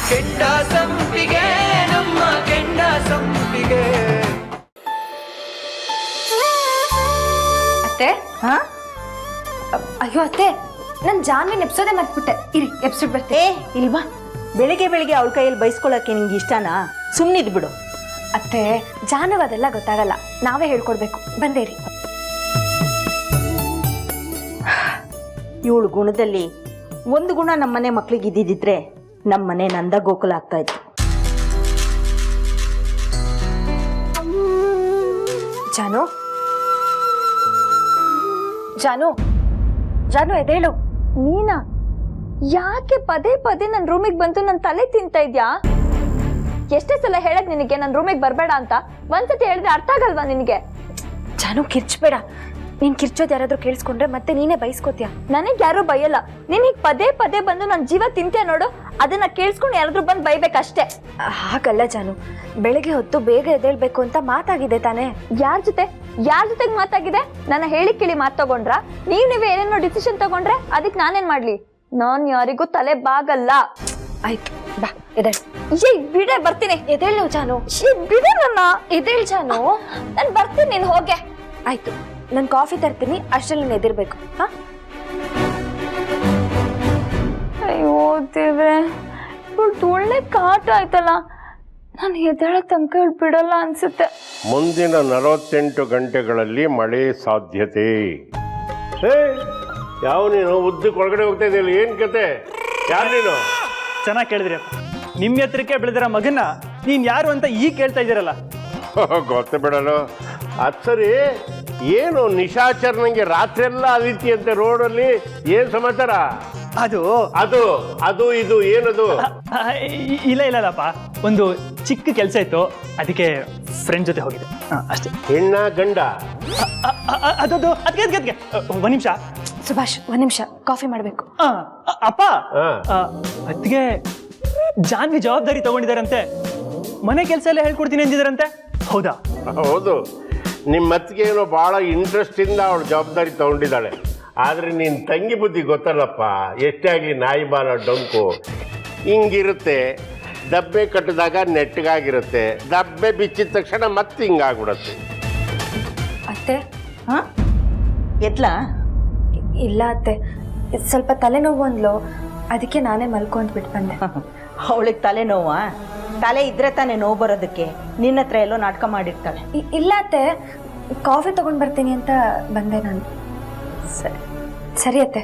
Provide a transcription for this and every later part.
ಕೆಂಡ ಸಂಪಿಗೆ ನಮ್ಮ ಕೆಂಡ ಸಂಪಿಗೆ. ಅತ್ತೆ ಅಯ್ಯೋ ಅತ್ತೆ, ನಾನು ಜಾನ್ವಿನ್ ಎಪ್ಸೋದೆ ಮರ್ತ್ಬಿಟ್ಟೆ. ಇರಿ ಎಪ್ಸಿಡ್ ಬರ್ತೆ. ಇಲ್ವಾ, ಬೆಳಿಗ್ಗೆ ಬೆಳಿಗ್ಗೆ ಅವಳ ಕೈಯಲ್ಲಿ ಬೈಸ್ಕೊಳಕ್ಕೆ ನಿಂಗೆ ಇಷ್ಟನಾ? ಸುಮ್ಮನಿದ್ ಬಿಡು. ಅತ್ತೆ, ಜಾನುವ ಅದೆಲ್ಲ ಗೊತ್ತಾಗಲ್ಲ, ನಾವೇ ಹೇಳ್ಕೊಡ್ಬೇಕು. ಬಂದೇರಿ. ಇವಳು ಗುಣದಲ್ಲಿ ಒಂದು ಗುಣ ನಮ್ಮನೆ ಮಕ್ಳಿಗೆ ಇದ್ದಿದ್ರೆ ನಮ್ಮನೆ ನಂದ ಗೋಕುಲ ಆಗ್ತಾ ಇತ್ತು. ಜಾನು ಜಾನು ಜಾನು ಎದೇಳು. ನೀನಾ? ಯಾಕೆ ಪದೇ ಪದೇ ನನ್ನ ರೂಮಿಗೆ ಬಂತು ನನ್ನ ತಲೆ ತಿಂತಾ ಇದ್ಯಾ? ಎಷ್ಟೇ ಸಲ ಹೇಳಕ್ ನಿನಗೆ ನನ್ನ ರೂಮಿಗೆ ಬರಬೇಡ ಅಂತ? ಒಂದ್ಸತಿ ಹೇಳಿದ್ರೆ ಅರ್ಥ ಆಗಲ್ವಾ ನಿನಗೆ? ಜಾನು ಕಿರ್ಚ್ಬೇಡ. ನೀನ್ ಕಿರ್ಚೋದು ಯಾರಾದ್ರೂ ಕೇಳಿಸ್ಕೊಂಡ್ರೆ ಮತ್ತೆ ನೀನೇ ಬೈಸ್ಕೋತೀಯ. ನನಗೆ ಯಾರು ಬೈಯಲ್ಲ. ನೀನ್ ಹೀಗೆ ಪದೇ ಪದೇ ಬಂದು ನನ್ನ ಜೀವ ತಿಂತೀಯ ನೋಡು, ಅದನ್ನ ಕೇಳಿಸ್ಕೊಂಡು ಯಾರಾದ್ರೂ ಬಂದು ಬೈಬೇಕಷ್ಟೇ. ಹಾಗಲ್ಲ ಜಾನು, ಬೆಳಗ್ಗೆ ಹೊತ್ತು ಬೇಗ ಎದ್ದೇಳ್ಬೇಕು ಅಂತ ಮಾತಾಗಿದೆ ತಾನೇ? ಯಾರ ಜೊತೆಗೆ ಮಾತಾಗಿದೆ? ನನ್ನ ಹೇಳಿ ಕೇಳಿ ಮಾತು ತಗೊಂಡ್ರ? ನೀವೇ ಏನೇನೋ ಡಿಸಿಷನ್ ತಗೊಂಡ್ರೆ ಅದಕ್ಕೆ ನಾನೇನ್ ಮಾಡ್ಲಿ? ನಾನ್ ಯಾರಿಗೂ ತಲೆ ಬಾಗಲ್ಲ. ಆಯ್ತು ಬಾ ಎದೇಳ್. ಬಿಡೆ, ಬರ್ತೀನಿ. ಎದೇಳ್ ನೀವು ಜಾನು. ಬಿಡೆ ನನ್ನ. ಎದೇಳ್ ಜಾನು. ನಾನು ಬರ್ತೀನಿ, ನೀನ್ ಹೋಗೆ. ಆಯ್ತು, ನಾನು ಕಾಫಿ ತರ್ತೀನಿ, ಅಷ್ಟರಲ್ಲಿ ನೀನು ಎದಿರ್ಬೇಕು. ಹಾ? ಅಯ್ಯೋ ದೇವ್ರೆ, ಇವಳು ಒಳ್ಳೆ ಕಾಟ ಆಯ್ತಲ್ಲ. ನಾನು ಎದ್ದೇಳ ತನಕ ಇವಳು ಬಿಡಲ್ಲ ಅನ್ಸುತ್ತೆ. ಮುಂದಿನ 48 ಗಂಟೆಗಳಲ್ಲಿ ಮಳೆ ಸಾಧ್ಯತೆ. ಯಾವ ನೀನು ಉದ್ದಕ್ಕೆ ಒಳಗಡೆ ಹೋಗ್ತಾ ಇದೆಯಲ್ಲ, ಏನ್ ಕತೆ? ಯಾರು ನೀನು? ಚೆನ್ನಾಗಿ ಕೇಳಿದ್ರಿ ಅಪ್ಪ. ನಿಮ್ಮ ಎತ್ತರಕ್ಕೆ ಬೆಳೆದಿರೋ ಮಗನ್ನ ನೀನ್ ಯಾರು ಅಂತ ಈಗ ಕೇಳ್ತಾ ಇದ್ದೀರಲ್ಲ. ಗೊತ್ತ ಬಿಡಲು. ಅದು ಸರಿ, ಏನು ನಿಶಾಚರಣೆಗೆ ರಾತ್ರಿ ಎಲ್ಲ ಅದಿತಿ ಅಂತೆ ರೋಡಲ್ಲಿ, ಏನ್ ಸಮಾಚಾರ? ಅದು ಅದು ಅದು ಇದು ಏನದು? ಇಲ್ಲಪ್ಪ, ಒಂದು ಚಿಕ್ಕ ಕೆಲಸ ಇತ್ತು, ಅದಕ್ಕೆ ಫ್ರೆಂಡ್ ಜೊತೆ ಹೋಗಿದೆ ಅಷ್ಟೇ. ಹೆಣ್ಣ ಗಂಡ? ಅದದು ಅದಕ್ಕೆ ಒಂದ್ ನಿಮಿಷ ಸುಭಾಷ್, ಒಂದ್ ನಿಮಿಷ, ಕಾಫಿ ಮಾಡ್ಬೇಕು. ಅಪ್ಪ, ಅದಕ್ಕೆ ಜಾನ್ವಿ ಜವಾಬ್ದಾರಿ ತಗೊಂಡಿದಾರಂತೆ. ಮನೆ ಕೆಲಸ ಎಲ್ಲ ಹೇಳ್ಕೊಡ್ತೀನಿ ಅಂದಿದಾರಂತೆ, ಹೌದಾ? ಹೌದು, ನಿಮ್ಮ ಮತ್ತಿಗೆ ಏನೋ ಭಾಳ ಇಂಟ್ರೆಸ್ಟಿಂದ ಅವಳು ಜವಾಬ್ದಾರಿ ತಗೊಂಡಿದ್ದಾಳೆ. ಆದರೆ ನಿನ್ನ ತಂಗಿ ಬುದ್ಧಿ ಗೊತ್ತಲ್ಲಪ್ಪ, ಎಷ್ಟೇ ಆಗಲಿ ನಾಯಿ ಬಾಲ ಡೊಂಕು ಹಿಂಗಿರುತ್ತೆ. ದಬ್ಬೆ ಕಟ್ಟಿದಾಗ ನೆಟ್ಟಗಾಗಿರುತ್ತೆ, ದಬ್ಬೆ ಬಿಚ್ಚಿದ ತಕ್ಷಣ ಮತ್ತೆ ಹಿಂಗಾಗ್ಬಿಡತ್ತೆ. ಅತ್ತೆ? ಹಾ, ಎತ್ಲಾ? ಇಲ್ಲ ಅತ್ತೆ, ಸ್ವಲ್ಪ ತಲೆನೋವು ಅಂದ್ಲು, ಅದಕ್ಕೆ ನಾನೇ ಮಲ್ಕೊಂಡ್ ಬಿಟ್ಟು ಬಂದೆ. ಅವಳಿಗೆ ತಲೆನೋವಾ? ತಲೆ ಇದ್ರೆ ತಾನೇ ನೋವು ಬರೋದಕ್ಕೆ. ನಿನ್ನ ಹತ್ರ ಎಲ್ಲೋ ನಾಟಕ ಮಾಡಿರ್ತಾಳೆ. ಇಲ್ಲ ಅತ್ತೆ, ಕಾಫಿ ತಗೊಂಡ್ ಬರ್ತೀನಿ ಅಂತ ಬಂದೆ ನಾನು. ಸರಿ ಸರಿ ಅತ್ತೆ,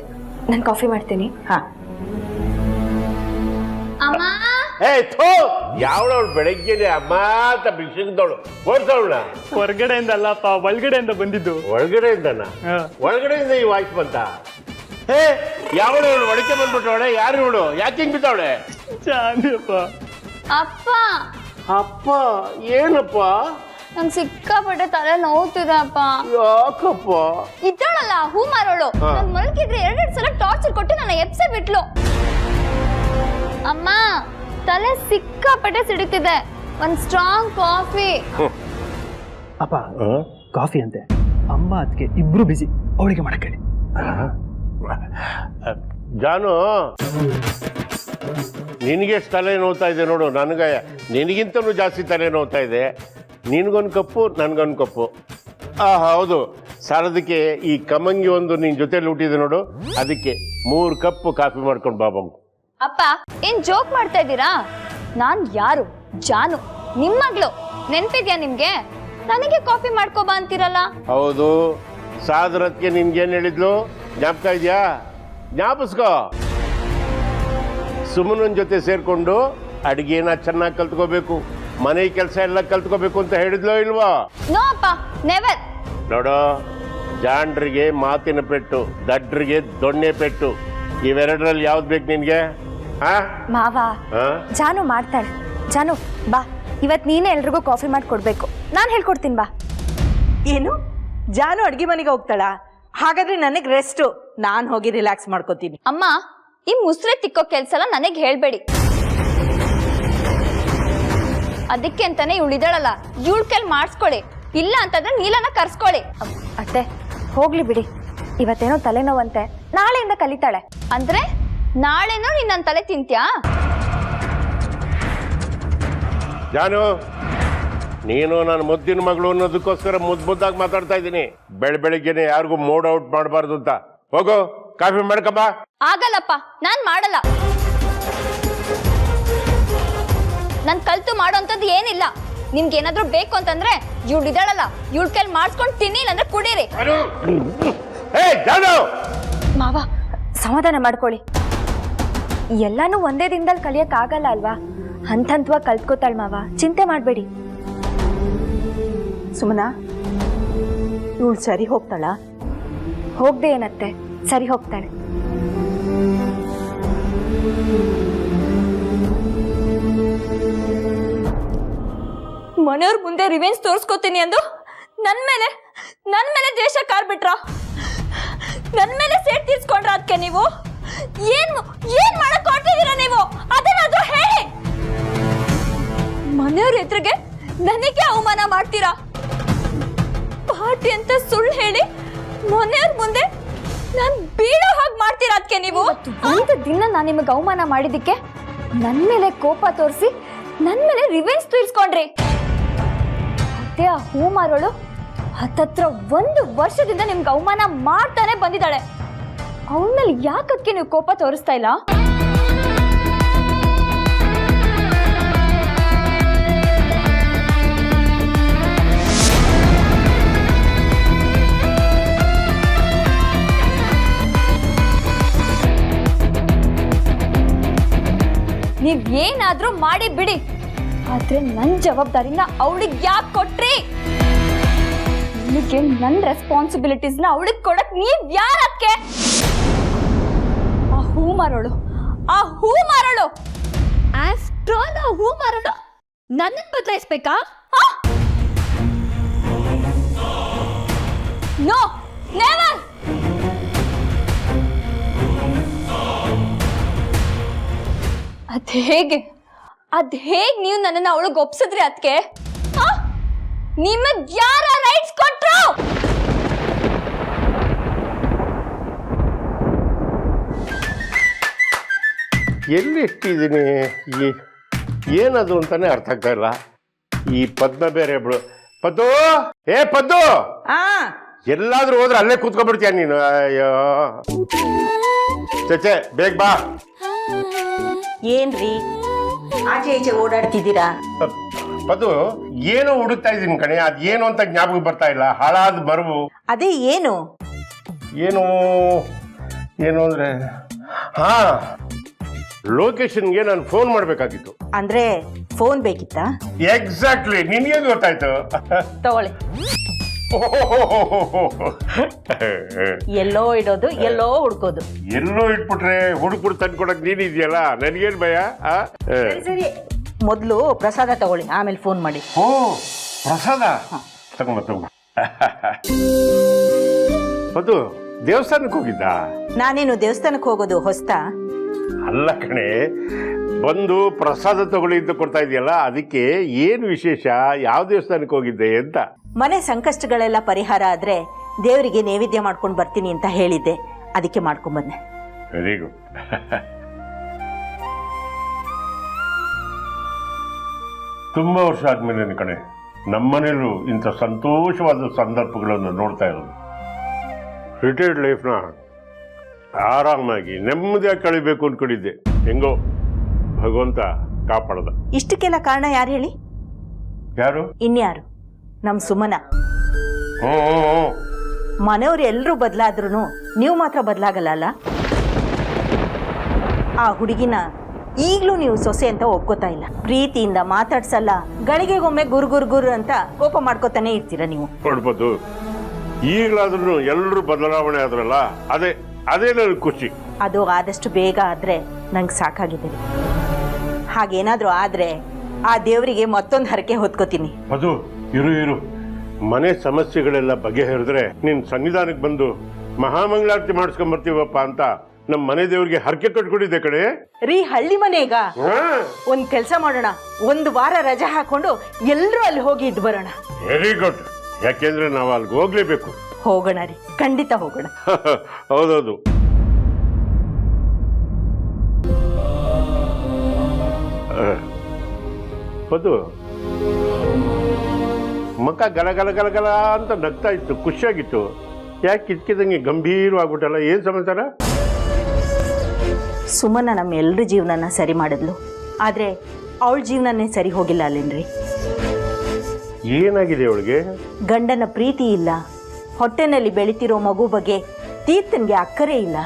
ನಾನು ಕಾಫಿ ಮಾಡ್ತೀನಿ. ಹಾ. ಅಮ್ಮ, ಯಾವಳವಳು ಬೆಳಗ್ಗೆನೆ ಅಮ್ಮ ಅಂತ ಬಿಸಿದವಳು ಓಡ್ಸವಳ? ಹೊರಗಡೆಯಿಂದ ಅಲ್ಲಪ್ಪ, ಒಳಗಡೆಯಿಂದ ಬಂದಿದ್ದು. ಒಳಗಡೆಯಿಂದನ? ಒಳಗಡೆಯಿಂದ ಈ ವಾಯ್ಸ್ ಬಂತ? ಯಾವಳವಳು ಒಳಗೆ ಬಂದ್ಬಿಟ್ಟವಳೆ? ಯಾರು ಇವಳು? ಯಾಕೆ ಹಿಂಗ್ ಬಿದ್ದವಳೆ? ಜಾನ್ವಿಯಪ್ಪ. ಅಪ್ಪ. ಅಪ್ಪ? ಏನಪ್ಪ? ನಂಗೆ ಸಿಕ್ಕಾಪಟ್ಟೆ ತಲೆ ನೋವುತ್ತಿದೆ ಅಪ್ಪ. ಯಾಕಪ್ಪ? ಇದ್ದಳಲ್ಲ ಹೂ ಮಾರೋಳು, ನಾನು ಮಲ್ಕಿದ್ರೆ 2 ಸಲ ಟಾರ್ಚರ್ ಕೊಟ್ಟು ನನ್ನ ಎಪ್ಸೆ ಬಿಟ್ಲು. ಅಮ್ಮ, ತಲೆ ಸಿಕ್ಕಾಪಟ್ಟೆ ಸಿಡಿತಿದೆ, ಒಂದ್ ಸ್ಟ್ರಾಂಗ್ ಕಾಫಿ. ಅಪ್ಪ, ಕಾಫಿ ಅಂತೆ. ಅಮ್ಮ ಅದಕ್ಕೆ ಇಬ್ರು ಬಿಸಿ, ಅವಳಿಗೆ ಮಾಡಕ್ ಹೇಳಿ. ಜಾನು, ನಿನಗೆ ತಲೆ ನೋವ್ತಾ ಇದೆ ನೋಡು. ನನಗೆ ನಿನಗಿಂತಲೂ ಜಾಸ್ತಿ ತಲೆ ನೋವ್ತಾ ಇದೆ. ನಿನಗೊಂದು ಕಪ್ಪು, ನನಗೊಂದು ಕಪ್ಪು. ಹೌದು, ಸಾಲದಕ್ಕೆ ಈ ಕಮಂಗಿ ಒಂದು ನಿನ್ನ ಜೊತೆಲಿ ಹುಟ್ಟಿದೆ ನೋಡು, ಅದಕ್ಕೆ 3 ಕಪ್ಪು ಕಾಫಿ ಮಾಡ್ಕೊಂಡು ಬಾಬಂಗು. ಅಪ್ಪ, ಏನ್ ಜೋಕ್ ಮಾಡ್ತಾ ಇದ್ದೀರಾ? ನಾನ್ ಯಾರು? ಜಾನು, ನಿಮ್ ಮಗಳು. ನೆನ್ಪಿದ್ಯಾ ನಿಮ್ಗೆ? ನನಗೆ ಕಾಫಿ ಮಾಡ್ಕೋಬಾ ಅಂತೀರಲ್ಲ. ಹೌದು, ಸಾದ್ರತ್ಗೆ ನಿನ್ಗೇನು ಹೇಳಿದ್ಲು ಜ್ಞಾಪಕ ಇದೆಯಾ? ಜ್ಞಾಪಿಸ್ಕೋ. ಸುಮನನ್ ಜೊತೆ ಸೇರ್ಕೊಂಡು ಅಡಿಗೆನ ಚೆನ್ನಾಗಿ ಕಲ್ತ್ಕೋಬೇಕು, ಮನೆ ಕೆಲಸ ಎಲ್ಲ ಕಲ್ತ್ಕೋಬೇಕು ಅಂತ ಹೇಳಿದ್ಲೋ ಇಲ್ವಾ? ನೋ ಅಪ್ಪ, ನೆವರ್. ನೋಡೋ, ಜಾಂಡ್ರಿಗೆ ಮಾತಿನ ಪೆಟ್ಟು, ದಡ್ರಿಗೆ ದೊಣ್ಣೆ ಪೆಟ್ಟು, ಇವೆರಡರಲ್ಲಿ ಯಾವ್ದು ಬೇಕು ನಿನ್ಗೆ? ಮಾವ, ಜಾನು ಮಾಡ್ತಾಳೆ. ಜಾನು ಬಾ, ಇವತ್ ನೀನೇ ಎಲ್ರಿಗೂ ಕಾಫಿ ಮಾಡಿ ಕೊಡ್ಬೇಕು. ನಾನು ಹೇಳ್ಕೊಡ್ತೀನಿ, ಬಾ. ಏನು, ಜಾನು ಅಡ್ಗೆ ಮನೆಗೆ ಹೋಗ್ತಾಳ? ಹಾಗಾದ್ರೆ ನನಗೆ ರೆಸ್ಟು, ನಾನು ಹೋಗಿ ರಿಲ್ಯಾಕ್ಸ್ ಮಾಡ್ಕೋತೀನಿ. ಅಮ್ಮ, ಈ ಮುಸ್ರೆ ತಿಕ್ಕೋ ಕೆಲ್ಸ ಎಲ್ಲ ನನಗೆ ಹೇಳ್ಬೇಡಿ. ಅದಕ್ಕೆ ಅಂತಾನೆ ಇವಳಿದಾಳಲ್ಲ, ಇವಳ ಕೈಲಿ ಮಾಡಿಸ್ಕೊಳ್ಳಿ. ಇಲ್ಲ ಅಂತಂದ್ರೆ ನೀಲನ ಕರ್ಸ್ಕೊಳ್ಳಿ. ಅತ್ತೆ, ಹೋಗ್ಲಿ ಬಿಡಿ. ಇವತ್ತೇನೋ ತಲೆನೋವಂತೆ, ನಾಳೆಯಿಂದ ಕಲಿತಾಳೆ. ಅಂದ್ರೆ ನಾಳೆನೋ ನೀನ್ ನನ್ನ ತಲೆ ತಿಂತ್ಯಾ? ಜಾನು, ನೀನು ನನ್ನ ಮುದ್ದಿನ ಮಗಳು ಅನ್ನೋದಕ್ಕೋಸ್ಕರ ಮುದ್ದಾಗಿ ಮಾತಾಡ್ತಾ ಇದ್ದೀನಿ. ಬೆಳಗ್ಗೆನೆ ಯಾರಿಗೂ ಮೂಡ್ ಔಟ್ ಮಾಡಬಾರ್ದು ಅಂತ. ಹೋಗು, ಕಾಫಿ ಮಾಡ್ಕಮ್ಮ. ಆಗಲ್ಲಪ್ಪ, ನಾನ್ ಮಾಡಲ್ಲ. ನಾನ್ ಕಲ್ತು ಮಾಡೋಂಥದ್ದು ಏನಿಲ್ಲ. ನಿಮ್ಗೆ ಏನಾದ್ರೂ ಬೇಕು ಅಂತಂದ್ರೆ ಇವ್ಳು ಇದ್ದಾಳಲ್ಲ, ಇವಳ ಕೈಲಿ ಮಾಡಿಸ್ಕೊಂಡು ತಿನ್ನಿ, ಇಲ್ಲಾಂದ್ರೆ ಕುಡೀರಿ. ಮಾವ, ಸಮಾಧಾನ ಮಾಡ್ಕೊಳ್ಳಿ. ಎಲ್ಲಾನು ಒಂದೇ ದಿನದಲ್ಲಿ ಕಲಿಯಕ್ ಆಗಲ್ಲ ಅಲ್ವಾ? ಹಂತವಾಗಿ ಕಲ್ತ್ಕೋತಾಳ ಮಾವ, ಚಿಂತೆ ಮಾಡಬೇಡಿ. ಸುಮನಾ, ಇವಳು ಸರಿ ಹೋಗ್ತಾಳ? ಹೋಗ್ದೆ ಏನತ್ತೆ, ಸರಿ ಹೋಗ್ತಾಳೆ. ಮನೆಯವ್ರ ಮುಂದೆ ರಿವೆಂಜ್ ತೋರಿಸ್ಕೋತೀನಿ ಅಂದು ನನ್ ಮೇಲೆ ದ್ವೇಷ ಕಾರ್ಬಿಟ್ರ, ನನ್ ಮೇಲೆ ಸೇಟ್ ತೀರ್ಸ್ಕೊಂಡ್ರ. ಅದಕ್ಕೆ ನೀವು ಏನ್ ಮಾಡಕ್ ಹೊರಟಿದ್ದೀರಾ ನೀವು? ಅದನ್ನಾದ್ರೂ ಹೇಳಿ. ಮನೆಯವ್ರ ಎದುರಿಗೆ ನನಗೆ ಅವಮಾನ ಮಾಡ್ತೀರಾ? ಪಾರ್ಟಿ ಅಂತ ಸುಳ್ಳು ಹೇಳಿ ಮನೆಯವ್ರ ಮುಂದೆ ನಾನ್ ಬೀಳೋ ಹಾಗೆ ಮಾಡ್ತೀರಾ? ಅದಕ್ಕೆ ನೀವು ಒಂದು ದಿನ ನಾನು ನಿಮಗೆ ಅವಮಾನ ಮಾಡಿದ್ದಕ್ಕೆ ನನ್ ಮೇಲೆ ಕೋಪ ತೋರಿಸಿ ನನ್ ಮೇಲೆ ರಿವೆಂಜ್ ತೀರ್ಸ್ಕೊಂಡ್ರಿ. ಅದೇ ಆ ಹೂ ಮಾರೋಳು ಹತ್ತತ್ರ 1 ವರ್ಷದಿಂದ ನಿಮ್ಗೆ ಅವಮಾನ ಮಾಡ್ತಾನೆ ಬಂದಿದ್ದಾಳೆ. ಅವಳ ಮೇಲೆ ಯಾಕಕ್ಕೆ ನೀವು ಕೋಪ ತೋರಿಸ್ತಾ ಇಲ್ಲ? ನೀವ್ ಏನಾದ್ರೂ ಮಾಡಿ ಬಿಡಿ, ಆದ್ರೆ ನನ್ ಜವಾಬ್ದಾರಿನ ಅವಳಿಗೆ ಯಾಕೆ ಕೊಟ್ರಿ? ನಿಮಗೆ ನನ್ ರೆಸ್ಪಾನ್ಸಿಬಿಲಿಟೀಸ್ನ ಅವಳಿಗೆ ಕೊಡಕ್ ನೀವ್ ಯಾರಕ್ಕೆ? ಆ ಹೂ ಮಾರೋಳು ಆಫ್ಟರ್ ಆಲ್ ಆ ಹೂ ಮಾರೋಳು ನನ್ನನ್ನು ಬದಲಾಯಿಸ್ಬೇಕಾ? No, never. ಅದ್ ಹೇಗೆ ನೀವು ನನ್ನನ್ನು ಅವಳಿಗೆ ಒಪ್ಸಿದ್ರಿ? ಅದಕ್ಕೆ ನಿಮಗ್ ಯಾರ ರೈಟ್ಸ್ ಕೊಟ್ರು? ಎಲ್ಲಿ ಇಟ್ಟಿದ್ದೀನಿ, ಏನದು ಅಂತಾನೆ ಅರ್ಥ ಆಗ್ತಾ ಇಲ್ಲ. ಈ ಪದ್ಮ ಬೇರೆ ಪದ್ದು, ಪದ್ದು, ಎಲ್ಲಾದ್ರೂ ಹೋದ್ರೆ ಅಲ್ಲೇ ಕೂತ್ಕೊಂಡ್ಬಿಡ್ತೀಯ ನೀನು. ಅಯ್ಯೋ ಚಚೆ, ಬೇಗ ಬಾ. ಏನ್ರಿ ಆಚೆ ಈಚೆ ಓಡಾಡ್ತಿದ್ದೀರಾ? ಪದ್ದು, ಏನೋ ಹುಡುಕ್ತಾ ಇದ್ದೀನಿ ಕಣೆ, ಅದೇನು ಅಂತ ಜ್ಞಾಪಕ ಬರ್ತಾ ಇಲ್ಲ. ಹಾಳಾದ ಬರುವು. ಅದೇ ಏನು ಅಂದ್ರೆ, ಹಾ, ಲೊಕೇಶನ್ಗೆ ನಾನು ಫೋನ್ ಮಾಡ್ಬೇಕಾಗಿತ್ತು. ಅಂದ್ರೆ ಫೋನ್ ಬೇಕಿತ್ತಾ? ಎಕ್ಸಾಕ್ಟ್ಲಿ, ನಿನ್ಗೆ ಗೊತ್ತಾಯ್ತು. ತಗೊಳ್ಳಿ. ಎಲ್ಲೋ ಇಡೋದು, ಎಲ್ಲೋ ಹುಡ್ಕೋದು. ಎಲ್ಲೋ ಇಟ್ಬಿಟ್ರೆ ಹುಡುಕ್ಬಿಟ್ಟು ತಂದ್ಕೊಡಕ್ ನೀನಿದ್ಯಲ್ಲ, ನನ್ಗೇನ್ ಭಯ? ಸರಿ, ಮೊದ್ಲು ಪ್ರಸಾದ ತಗೊಳ್ಳಿ, ಆಮೇಲೆ ಫೋನ್ ಮಾಡಿ. ಓ, ಪ್ರಸಾದ ತಗೊಂಬ. ಅದು ದೇವಸ್ಥಾನಕ್ಕೆ ಹೋಗಿದ್ದ? ನಾನೇನು ದೇವಸ್ಥಾನಕ್ಕೆ ಹೋಗೋದು ಹೊಸ್ತಾ? ಅಲ್ಲ ಕಣೆ, ಬಂದು ಪ್ರಸಾದ ತಗೊಳ್ಳಿ ಅಂತ ಕೊಡ್ತಾ ಇದೆಯಲ್ಲ, ಅದಕ್ಕೆ ಏನು ವಿಶೇಷ? ಯಾವ ದೇವಸ್ಥಾನಕ್ಕೆ ಹೋಗಿದ್ದೆ ಅಂತ. ಮನೆ ಸಂಕಷ್ಟಗಳೆಲ್ಲ ಪರಿಹಾರ ಆದ್ರೆ ದೇವರಿಗೆ ನೈವೇದ್ಯ ಮಾಡ್ಕೊಂಡು ಬರ್ತೀನಿ ಅಂತ ಹೇಳಿದ್ದೆ, ಅದಕ್ಕೆ ಮಾಡ್ಕೊಂಡ್ ಬಂದೆ. Very good. ತುಂಬಾ ವರ್ಷ ಆದ್ಮೇಲೆ ಕಣೆ ನಮ್ಮನೇಲೂ ಇಂಥ ಸಂತೋಷವಾದ ಸಂದರ್ಭಗಳನ್ನು ನೋಡ್ತಾ ಇರೋದು. ರಿಟೈರ್ಡ್ ಲೈಫ್ನ ಆರಾಮಾಗಿ ನೆಮ್ಮದಿಯಾಗಿ ಕಳಿಬೇಕು ಅಂದ್ಕೊಂಡಿದ್ದೆ. ಹೆಂಗೋ ಭಗವಂತ ಕಾಪಾಡ್ದ. ಇಷ್ಟಕ್ಕೆಲ್ಲ ಕಾರಣ ಯಾರು ಹೇಳಿ? ಯಾರು? ಇನ್ಯಾರು? ನಮ್ ಸುಮನ. ಮನೆಯವ್ರು ಎಲ್ಲರೂ ಬದಲಾದ್ರೂ ನೀವು ಮಾತ್ರ ಬದಲಾಗಲ್ಲ ಅಲ್ಲ? ಆ ಹುಡುಗಿನ ಈಗ್ಲೂ ನೀವು ಸೊಸೆ ಅಂತ ಒಪ್ಕೋತಾ ಇಲ್ಲ. ಪ್ರೀತಿಯಿಂದ ಮಾತಾಡ್ಸಲ್ಲ, ಗಳಿಗೆಗೊಮ್ಮೆ ಗುರು ಅಂತ ಕೋಪ ಮಾಡ್ಕೋತಾನೆ ಇರ್ತೀರ ನೀವು. ನೋಡ್ಬೋದು, ಈಗಲಾದ್ರೂ ಎಲ್ಲರೂ ಬದಲಾವಣೆ ಆದ್ರಲ್ಲ, ಅದೇ ನನಗೆ ಖುಷಿ. ಅದು ಆದಷ್ಟು ಬೇಗ ಆದ್ರೆ ನಂಗೆ ಸಾಕಾಗಿದೆ. ಹಾಗೇನಾದ್ರೂ ಆದ್ರೆ ಆ ದೇವರಿಗೆ ಮತ್ತೊಂದು ಹರಕೆ ಹೊತ್ಕೋತೀನಿ. ಅದು ಇರು, ಮನೆ ಸಮಸ್ಯೆಗಳೆಲ್ಲ ಬಗೆಹರಿದ್ರೆ ನಿನ್ ಸನ್ನಿಧಾನಕ್ಕೆ ಬಂದು ಮಹಾಮಂಗಳಾರತಿ ಮಾಡಿಸ್ಕೊಂಡ್ ಬರ್ತೀವಪ್ಪ ಅಂತ ನಮ್ಮ ಮನೆ ದೇವ್ರಿಗೆ ಹರಕೆ ಕಟ್ಕೊಂಡಿದ್ದೆ ಕಡೆ. ರೀ, ಹಳ್ಳಿ ಮನೆಗ ಒಂದ್ ಕೆಲ್ಸ ಮಾಡೋಣ, 1 ವಾರ ರಜೆ ಹಾಕೊಂಡು ಎಲ್ರೂ ಅಲ್ಲಿ ಹೋಗಿ ಇದ್ದು ಬರೋಣ. Very good. ಯಾಕೆಂದ್ರೆ ನಾವು ಅಲ್ಲಿಗೆ ಹೋಗ್ಲೇಬೇಕು. ಹೋಗೋಣ ರೀ, ಖಂಡಿತ ಹೋಗೋಣ. ಹೌದೌದು. ಪದು ಮುಖ ಗಲ ಗಲ ಗಲ ಗಲ ಅಂತ ನಗ್ತಾ ಇತ್ತು, ಖುಷಿಯಾಗಿತ್ತು. ಯಾಕೆ ಕಿತ್ಕಿದಂಗೆ ಗಂಭೀರವಾಗ್ಬಿಟ್ಟಲ್ಲ, ಏನು ಸಮಾಚಾರ? ಸುಮನ ನಮ್ಮ ಎಲ್ಲರ ಜೀವನನ ಸರಿ ಮಾಡಿದ್ಲು, ಆದರೆ ಅವಳ ಜೀವನನೇ ಸರಿ ಹೋಗಿಲ್ಲ ಅಲ್ಲೇನ್ರಿ. ಏನಾಗಿದೆ ಅವಳಿಗೆ? ಗಂಡನ ಪ್ರೀತಿ ಇಲ್ಲ, ಹೊಟ್ಟೆನಲ್ಲಿ ಬೆಳಿತಿರೋ ಮಗು ಬಗ್ಗೆ ತೀರ್ಥನ್ಗೆ ಅಕ್ಕರೆ ಇಲ್ಲ.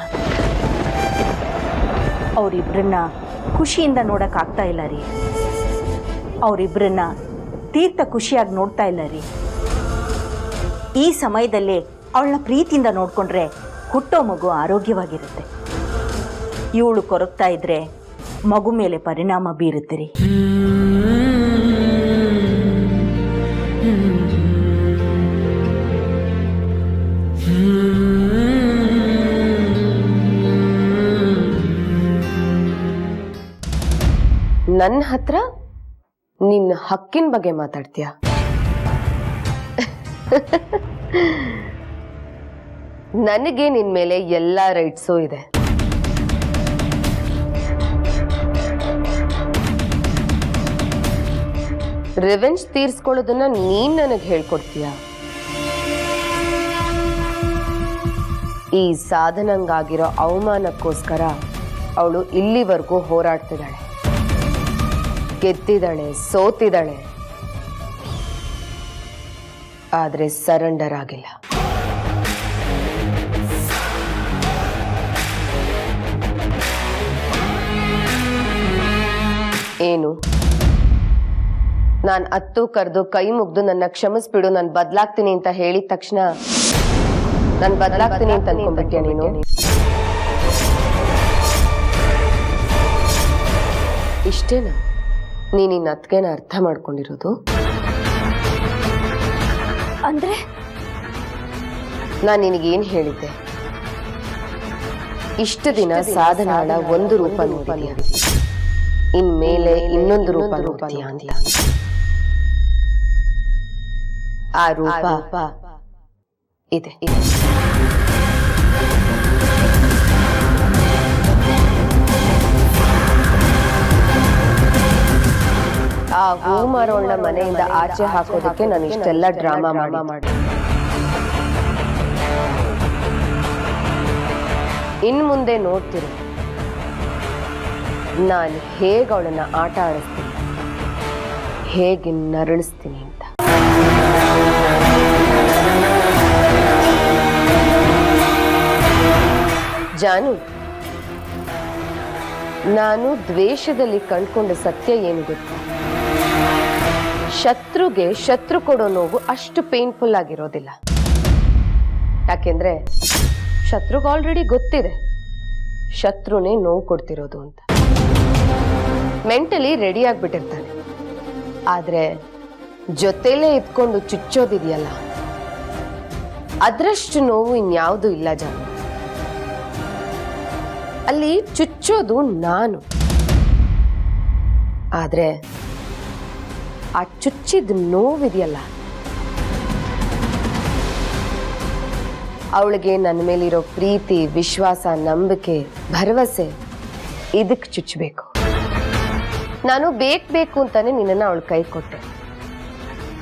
ಅವರಿಬ್ಬರನ್ನ ಖುಷಿಯಿಂದ ನೋಡೋಕ್ಕಾಗ್ತಾ ಇಲ್ಲ ರೀ. ಅವರಿಬ್ಬರನ್ನ ತೀರ್ಥ ಖುಷಿಯಾಗಿ ನೋಡ್ತಾ ಇಲ್ಲ ರೀ. ಈ ಸಮಯದಲ್ಲೇ ಅವಳನ್ನ ಪ್ರೀತಿಯಿಂದ ನೋಡಿಕೊಂಡ್ರೆ ಹುಟ್ಟೋ ಮಗು ಆರೋಗ್ಯವಾಗಿರುತ್ತೆ. ಇವಳು ಕೊರಗ್ತಾ ಇದ್ರೆ ಮಗು ಮೇಲೆ ಪರಿಣಾಮ ಬೀರುತ್ತೆ ರೀ. ನನ್ನ ಹತ್ರ ನಿನ್ನ ಹಕ್ಕಿನ ಬಗ್ಗೆ ಮಾತಾಡ್ತೀಯ? ನನಗೆ ನಿನ್ ಮೇಲೆ ಎಲ್ಲ ರೈಟ್ಸು ಇದೆ. ರಿವೆಂಜ್ ತೀರ್ಸ್ಕೊಳ್ಳೋದನ್ನ ನೀನ್ ನನಗೆ ಹೇಳ್ಕೊಡ್ತೀಯ? ಈ ಸಾಧನಂಗಾಗಿರೋ ಅವಮಾನಕ್ಕೋಸ್ಕರ ಅವಳು ಇಲ್ಲಿವರೆಗೂ ಹೋರಾಡ್ತಿದ್ದಾಳೆ, ಗೆದ್ದಿದ್ದಾಳೆ, ಸೋತಿದ್ದಾಳೆ, ಆದ್ರೆ ಸರೆಂಡರ್ ಆಗಿಲ್ಲ. ಏನು, ನಾನು ಅತ್ತು ಕರೆದು ಕೈ ಮುಗ್ದು ನನ್ನ ಕ್ಷಮಿಸ್ಬಿಡು, ನಾನು ಬದಲಾಗ್ತೀನಿ ಅಂತ ಹೇಳಿದ ತಕ್ಷಣ ನಾನು ಬದಲಾಗ್ತೀನಿ ಅಂತ ಅನ್ಕೊಂಡ್ಬಿಟ್ಯಾ ನೀನು? ಇಷ್ಟೇನಾ ನೀನಿನ್ನ ಅತ್ಗೆನ ಅರ್ಥ ಮಾಡ್ಕೊಂಡಿರೋದು? ಅಂದ್ರೆ ನಾನು ನಿನಗೇನು ಹೇಳಿದ್ದೆ? ಇಷ್ಟು ದಿನ ಸಾಧನಾಳ ಒಂದು ರೂಪ ನೋಡಿದ್ಯಾ, ಇನ್ಮೇಲೆ ಇನ್ನೊಂದು ರೂಪ ನೋಡ್ತೀಯ ಅಂತ. ಆ ರೂಪ ಇದೆ. ಆ ಹೂ ಮಾರೋಳ್ನ ಮನೆಯಿಂದ ಆಚೆ ಹಾಕೋದಕ್ಕೆ ನಾನು ಇಷ್ಟೆಲ್ಲ ಡ್ರಾಮಾ ಮಾಡಿ ಇನ್ ಮುಂದೆ ನೋಡ್ತಿರು ನಾನು ಹೇಗೆ ಅವಳನ್ನ ಆಟ ಆಡಿಸ್ತೀನಿ, ಹೇಗೆ ನರಳಿಸ್ತೀನಿ ಅಂತ. ಜಾನು, ನಾನು ದ್ವೇಷದಲ್ಲಿ ಕಂಡ್ಕೊಂಡ ಸತ್ಯ ಏನು ಗೊತ್ತಾ? ಶತ್ರುಗೆ ಶತ್ರು ಕೊಡೋ ನೋವು ಅಷ್ಟು ಪೇನ್ಫುಲ್ ಆಗಿರೋದಿಲ್ಲ. ಯಾಕೆಂದ್ರೆ ಶತ್ರುಗೆ ಆಲ್ರೆಡಿ ಗೊತ್ತಿದೆ ಶತ್ರುನೇ ನೋವು ಕೊಡ್ತಿರೋದು ಅಂತ. ಮೆಂಟಲಿ ರೆಡಿ ಆಗ್ಬಿಟ್ಟಿರ್ತಾನೆ. ಆದ್ರೆ ಜೊತೆಲೇ ಇದ್ಕೊಂಡು ಚುಚ್ಚೋದಿದೆಯಲ್ಲ, ಅದರಷ್ಟು ನೋವು ಇನ್ಯಾವುದೂ ಇಲ್ಲ ಜಾನು. ಅಲ್ಲಿ ಚುಚ್ಚೋದು ನಾನು, ಆದ್ರೆ ಆ ಚುಚ್ಚಿದ ನೋವಿದೆಯಲ್ಲ, ಅವಳಿಗೆ ನನ್ನ ಮೇಲಿರೋ ಪ್ರೀತಿ, ವಿಶ್ವಾಸ, ನಂಬಿಕೆ, ಭರವಸೆ ಇದಕ್ಕೆ ಚುಚ್ಚಬೇಕು. ನಾನು ಬೇಕು ಅಂತಾನೆ ನಿನ್ನನ್ನು ಅವಳ ಕೈ ಕೊಟ್ಟೆ.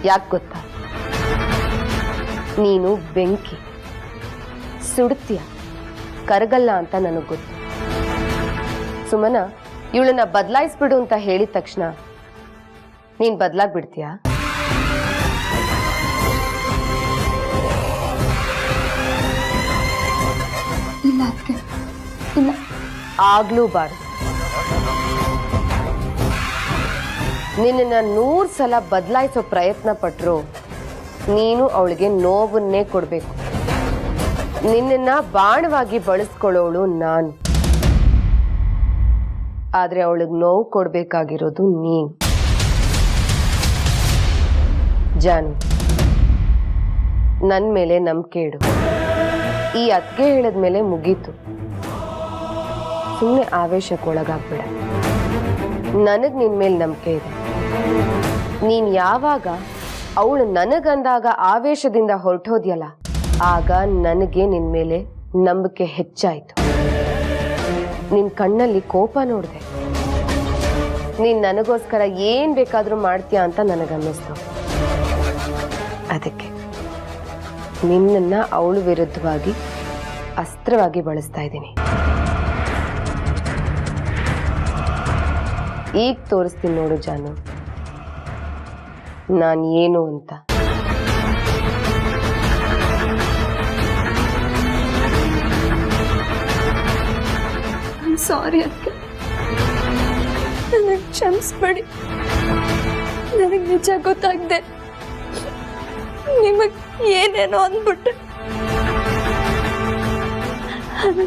ಯಾಕೆ ಗೊತ್ತಾ? ನೀನು ಬೆಂಕಿ, ಸುಡ್ತೀಯ, ಕರಗಲ್ಲ ಅಂತ ನನಗೆ ಗೊತ್ತು. ಸುಮನ, ಇವಳನ್ನ ಬದಲಾಯಿಸ್ಬಿಡು ಅಂತ ಹೇಳಿದ ತಕ್ಷಣ ನೀನ್ ಬದಲಾಗ್ಬಿಡ್ತೀಯಾ? ಇಲ್ಲ ಅದಕ್ಕೆ ಇಲ್ಲ, ಆಗ್ಲೂಬಾರ್ದು. ನಿನ್ನನ್ನ 100 ಸಲ ಬದಲಾಯಿಸೋ ಪ್ರಯತ್ನ ಪಟ್ರು ನೀನು ಅವಳಿಗೆ ನೋವನ್ನೇ ಕೊಡ್ಬೇಕು. ನಿನ್ನನ್ನ ಬಾಣವಾಗಿ ಬಳಸ್ಕೊಳ್ಳೋಳು ನಾನು, ಆದ್ರೆ ಅವಳಿಗೆ ನೋವು ಕೊಡ್ಬೇಕಾಗಿರೋದು ನೀನು. ಜಾನು, ನನ್ನ ಮೇಲೆ ನಂಬಿಕೆ ಇಡು. ಈ ಅತ್ಗೆ ಹೇಳಿದ್ಮೇಲೆ ಮುಗೀತು. ಸುಮ್ಮನೆ ಆವೇಶಕ್ಕೆ ಒಳಗಾಗ್ಬೇಡ. ನನಗ್ ನಿನ್ ಮೇಲೆ ನಂಬಿಕೆ ಇದೆ. ನೀನ್ ಯಾವಾಗ ಅವಳು ನನಗಂದಾಗ ಆವೇಶದಿಂದ ಹೊರಟೋದ್ಯಲ್ಲ, ಆಗ ನನಗೆ ನಿನ್ ಮೇಲೆ ನಂಬಿಕೆ ಹೆಚ್ಚಾಯ್ತು. ನಿನ್ ಕಣ್ಣಲ್ಲಿ ಕೋಪ ನೋಡಿದೆ, ನೀನ್ ನನಗೋಸ್ಕರ ಏನ್ ಬೇಕಾದ್ರೂ ಮಾಡ್ತೀಯ ಅಂತ ನನಗನ್ನಿಸ್ತು. ಅದಕ್ಕೆ ನಿನ್ನನ್ನ ಅವಳು ವಿರುದ್ಧವಾಗಿ ಅಸ್ತ್ರವಾಗಿ ಬಳಸ್ತಾ ಇದ್ದೀನಿ. ಈಗ ತೋರಿಸ್ತೀನಿ ನೋಡು ಜಾನು, ನಾನು ಏನು ಅಂತ. ಸಾರಿ ಅಕ್ಕ, ನನಗೆ ಕ್ಷಮಿಸ್ಬೇಡಿ. ನನಗೆ ನಿಜ ಗೊತ್ತಾಗ್ದೆ ನಿಮಗೆ ಏನೇನೋ ಅಂದ್ಬಿಟ್ಟೆ.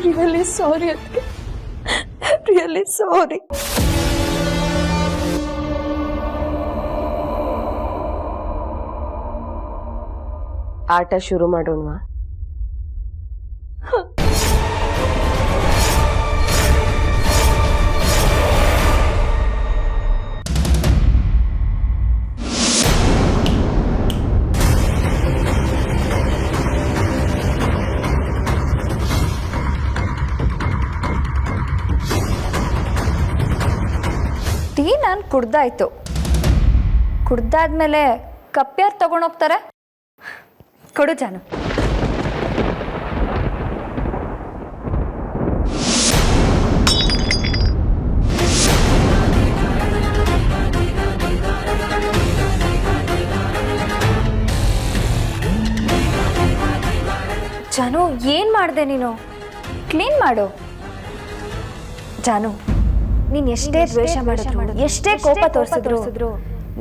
ರಿಯಲಿ ಸಾರಿ ಅಕ್ಕ, ರಿಯಲಿ ಸಾರಿ. ಆಟ ಶುರು ಮಾಡೋಣವಾ? ಟೀ ನಾನು ಕುಡ್ದಾಯ್ತು. ಕುಡ್ದಾದ್ಮೇಲೆ ಕಪ್ಪ್ಯಾರು ತಗೊಂಡೋಗ್ತಾರೆ? ಕೊಡು ಜಾನು. ಜಾನು, ಏನ್ ಮಾಡಿದೆ ನೀನು? ಕ್ಲೀನ್ ಮಾಡು. ಜಾನು, ನೀನ್ ಎಷ್ಟೇ ದ್ವೇಷ ಮಾಡಿದ್ರು, ಎಷ್ಟೇ ಕೋಪ ತೋರಿಸಿದ್ರು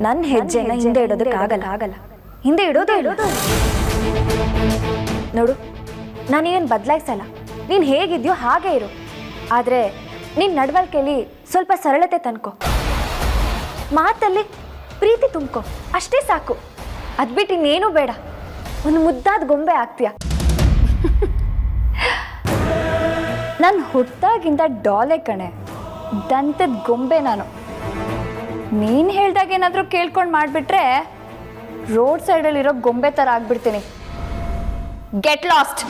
ನನ್ನ ಹೆಜ್ಜೆನ ಹಿಂದೆ ಇಡೋದಕ್ಕಾಗಲ್ಲ. ಹಿಂದೆ ಇಡೋದೇ ನೋಡು, ನಾನೇನು ಬದಲಾಯಿಸಲ್ಲ. ನೀನು ಹೇಗಿದ್ಯೋ ಹಾಗೆ ಇರು. ಆದರೆ ನಿನ್ನ ನಡವಳಿಕೆಯಲ್ಲಿ ಸ್ವಲ್ಪ ಸರಳತೆ ತಂದ್ಕೊ, ಮಾತಲ್ಲಿ ಪ್ರೀತಿ ತುಂಬ್ಕೊ, ಅಷ್ಟೇ ಸಾಕು. ಅದ್ಬಿಟ್ಟು ಇನ್ನೇನು ಬೇಡ. ಒಂದು ಮುದ್ದಾದ ಗೊಂಬೆ ಆಗ್ತೀಯ. ನಾನು ಹುಟ್ಟಾಗಿಂದ ಡಾಲೆ ಕಣೆ, ದಂತದ ಗೊಂಬೆ ನಾನು. ನೀನು ಹೇಳ್ದಾಗ ಏನಾದರೂ ಕೇಳ್ಕೊಂಡು ಮಾಡಿಬಿಟ್ರೆ ರೋಡ್ ಸೈಡಲ್ಲಿರೋ ಗೊಂಬೆ ಥರ ಆಗ್ಬಿಡ್ತೀನಿ. Get lost.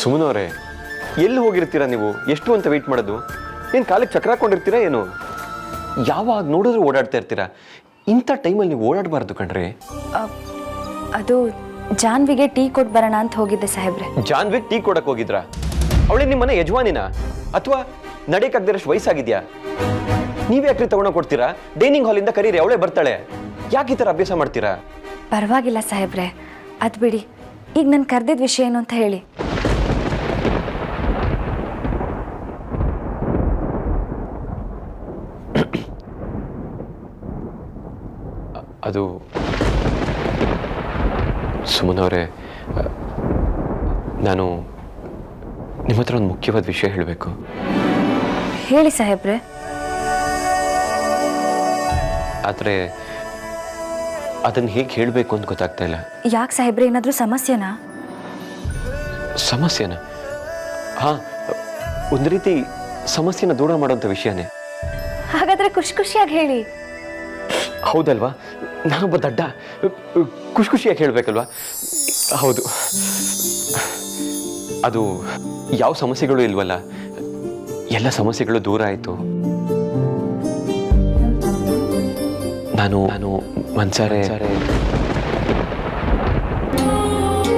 ಸುಮನವರೇ, ಎಲ್ಲಿ ಹೋಗಿರ್ತೀರಾ ನೀವು? ಎಷ್ಟು ಅಂತ ವೆಯ್ಟ್ ಮಾಡೋದು? ಏನು ಕಾಲಿಗೆ ಚಕ್ರ ಹಾಕೊಂಡಿರ್ತೀರಾ ಏನು? ಯಾವಾಗ ನೋಡಿದ್ರು ಓಡಾಡ್ತಾ ಇರ್ತೀರಾ. ಇಂಥ ಟೈಮಲ್ಲಿ ನೀವು ಓಡಾಡಬಾರ್ದು ಕಣ್ರಿ. ಅದು ಜಾನ್ವಿಗೆ ಟೀ ಕೊಟ್ಟು ಬರೋಣ ಅಂತ ಹೋಗಿದ್ದೆ ಸಾಹೇಬ್ರೆ. ಜಾನ್ವಿಗೆ ಟೀ ಕೊಡಕ್ಕೆ ಹೋಗಿದ್ರಾ? ಅವಳೇ ನಿಮ್ಮ ಮನೆ ಯಜಮಾನಿನ ಅಥವಾ ನಡೆಯಕ್ಕಾಗದಿರೋಷ್ಟು ವಯಸ್ಸಾಗಿದ್ಯಾ? ನೀವೇ ಯಾಕ್ರಿ ತಗೊಂಡೋಗಿ ಕೊಡ್ತೀರಾ? ಡೈನಿಂಗ್ ಹಾಲಿಂದ ಕರೀರಿ, ಅವಳೇ ಬರ್ತಾಳೆ. ಯಾಕೆ ಈ ಥರ ಅಭ್ಯಾಸ ಮಾಡ್ತೀರಾ? ಪರವಾಗಿಲ್ಲ ಸಾಹೇಬ್ರೆ, ಅದು ಬಿಡಿ. ಈಗ ನಾನು ಕರೆದಿದ್ದ ವಿಷಯ ಏನು ಅಂತ ಹೇಳಿ. ಅದು ಸುಮನವರೇ, ನಾನು ನಿಮ್ಮ ಹತ್ರ ಒಂದು ಮುಖ್ಯವಾದ ವಿಷಯ ಹೇಳಬೇಕು. ಹೇಳಿ ಸಾಹೇಬ್ರೆ. ಆದರೆ ಅದನ್ನು ಹೇಗೆ ಹೇಳಬೇಕು ಅಂತ ಗೊತ್ತಾಗ್ತಾ ಇಲ್ಲ. ಯಾಕೆ ಸಾಹೇಬ್ರೆ, ಏನಾದರೂ ಸಮಸ್ಯೆನಾ? ಸಮಸ್ಯೆನಾ? ಹಾಂ, ಒಂದು ರೀತಿ ಸಮಸ್ಯೆನ ದೂರ ಮಾಡೋಂಥ ವಿಷಯನೇ. ಹಾಗಾದರೆ ಖುಷಿ ಖುಷಿಯಾಗಿ ಹೇಳಿ. ಹೌದಲ್ವಾ? ನಾನೊಬ್ಬ ದಡ್ಡ, ಖುಷಿ ಖುಷಿಯಾಗಿ ಹೇಳಬೇಕಲ್ವಾ? ಹೌದು, ಅದು ಯಾವ ಸಮಸ್ಯೆಗಳು ಇಲ್ವಲ್ಲ, ಎಲ್ಲ ಸಮಸ್ಯೆಗಳು ದೂರ ಆಯಿತು. ನಾನು ಮನ್ಸಾರೆ